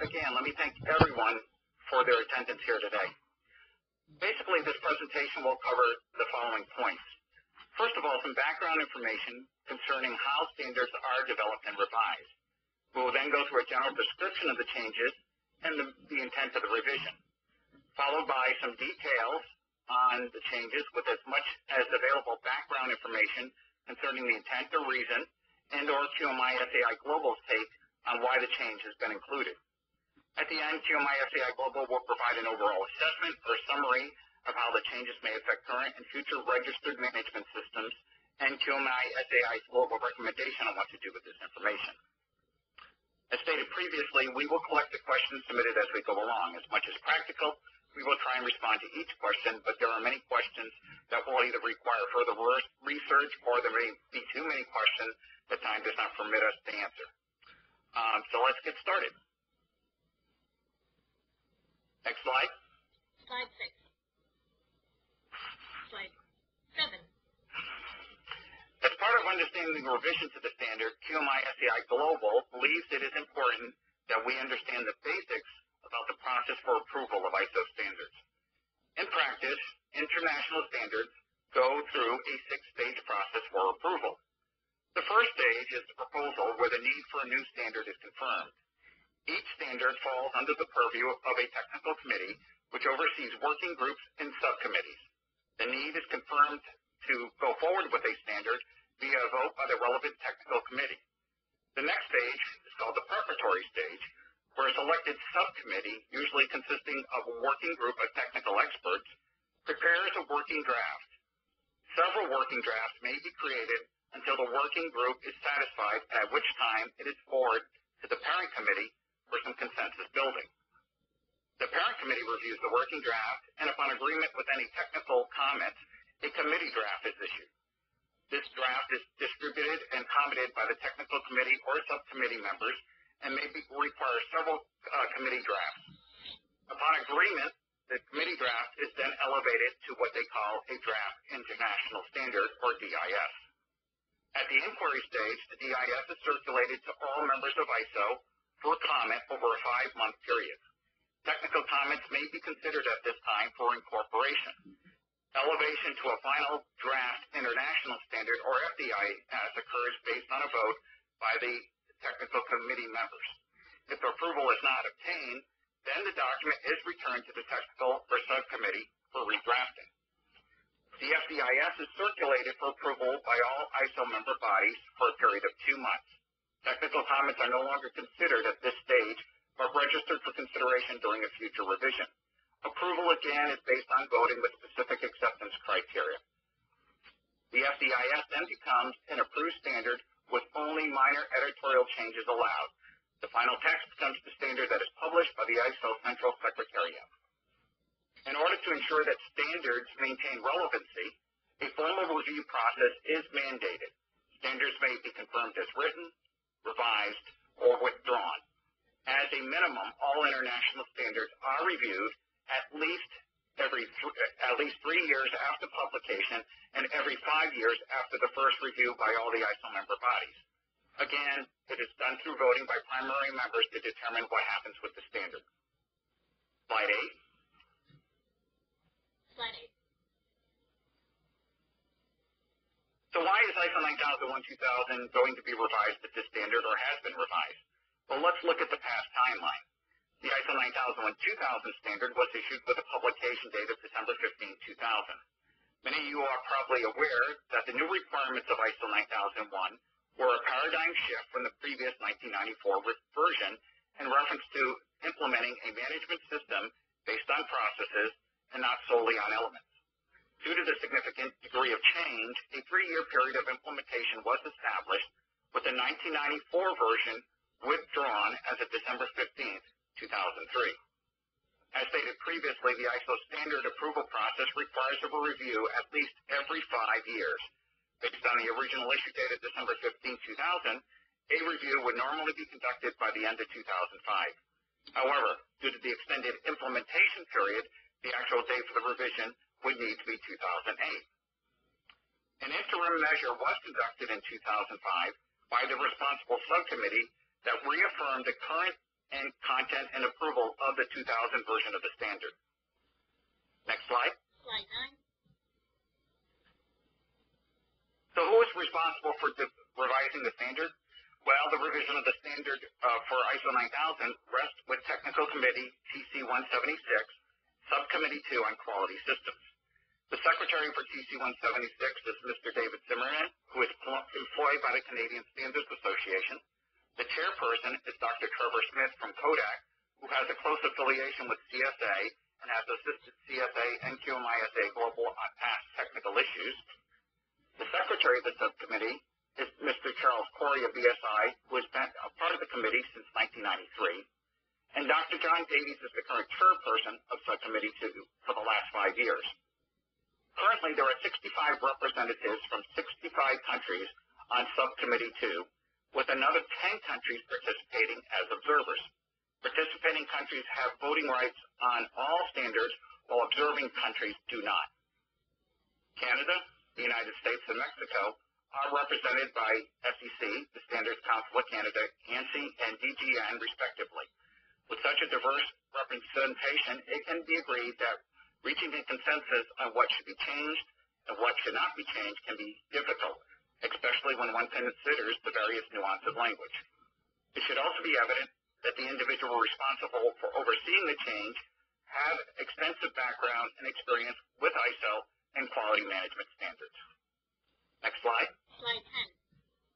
begin, let me thank everyone for their attendance here today. Basically, this presentation will cover the following points. First of all, some background information concerning how standards are developed and revised. We will then go through a general description of the changes and the intent of the revision, followed by some details on the changes with as much as available background information concerning the intent, the reason, and/or QMI SAI Global's take on why the change has been included. At the end, QMI SAI Global will provide an overall assessment or summary of how the changes may affect current and future registered management systems and QMI SAI Global recommendation on what to do with this information. As stated previously, we will collect the questions submitted as we go along. As much as practical, we will try and respond to each question, but there are many questions that will either require further research or there may be too many questions that time does not permit us to answer. So let's get started. Next slide. Slide 6. Slide 7. As part of understanding the revision to the standard, QMI SAI Global believes it is important that we understand the basics about the process for approval of ISO standards. In practice, international standards go through a 6-stage process for approval. The first stage is the proposal where the need for a new standard is confirmed. Each standard falls under the purview of a technical committee which oversees working groups and subcommittees. The need is confirmed to go forward with a standard via a vote by the relevant technical committee. The next stage is called the preparatory stage, where a selected subcommittee, usually consisting of a working group of technical experts, prepares a working draft. Several working drafts may be created until the working group is satisfied, at which time it is forwarded to the parent committee for some consensus building. The parent committee reviews the working draft, and upon agreement with any technical comments, a committee draft is issued. This draft is distributed and commented by the technical committee or subcommittee members and may require several committee drafts. Upon agreement, the committee draft is then elevated to what they call a draft international standard, or DIS. At the inquiry stage, the DIS is circulated to all members of ISO for comment over a 5-month period. Technical comments may be considered at this time for incorporation. Elevation to a final draft international standard, or FDIS, occurs based on a vote by the technical committee members. If approval is not obtained, then the document is returned to the technical or subcommittee for redrafting. The FDIS is circulated for approval by all ISO member bodies for a period of 2 months. Technical comments are no longer considered at this stage, but registered for consideration during a future revision. Approval, again, is based on voting with specific acceptance criteria. The FDIS then becomes an approved standard with only minor editorial changes allowed. The final text becomes the standard that is published by the ISO Central Secretariat. In order to ensure that standards maintain relevancy, a formal review process is mandated. Standards may be confirmed as written, revised, or withdrawn. As a minimum, all international standards are reviewed at least 3 years after publication and every 5 years after the first review by all the ISO member bodies. Again, it is done through voting by primary members to determine what happens with the standard. Slide 8. Slide 8. So why is ISO 9001-2000 going to be revised at this standard, or has been revised? Well, let's look at the past timeline. The ISO 9001-2000 standard was issued with a publication date of December 15, 2000. Many of you are probably aware that the new requirements of ISO 9001 were a paradigm shift from the previous 1994 version in reference to implementing a management system based on processes and not solely on elements. Due to the significant degree of change, a 3-year period of implementation was established, with the 1994 version withdrawn as of December 15, 2003. As stated previously, the ISO standard approval process requires a review at least every 5 years. Based on the original issue date of December 15, 2000, a review would normally be conducted by the end of 2005. However, due to the extended implementation period, the actual date for the revision would need to be 2008. An interim measure was conducted in 2005 by the responsible subcommittee that reaffirmed the current and content and approval of the 2000 version of the standard. Next slide. Slide 9. So who is responsible for revising the standard? Well, the revision of the standard for ISO 9000 rests with Technical Committee TC 176, Subcommittee 2 on Quality Systems. The Secretary for TC 176 is Mr. David Zimmerman, who is employed by the Canadian Standards Association. The chairperson is Dr. Trevor Smith from Kodak, who has a close affiliation with CSA and has assisted CSA and QMISA Global on past technical issues. The Secretary of the subcommittee is Mr. Charles Corey of BSI, who has been a part of the committee since 1993. And Dr. John Davies is the current chairperson of Subcommittee 2 for the last 5 years. Currently, there are 65 representatives from 65 countries on Subcommittee 2, with another 10 countries participating as observers. Participating countries have voting rights on all standards, while observing countries do not. Canada, the United States, and Mexico are represented by SEC, the Standards Council of Canada, ANSI, and DGN, respectively. With such a diverse representation, it can be agreed that reaching a consensus on what should be changed and what should not be changed can be difficult, especially when one considers the various nuances of language. It should also be evident that the individual responsible for overseeing the change have extensive background and experience with ISO and quality management standards. Next slide. Slide 10.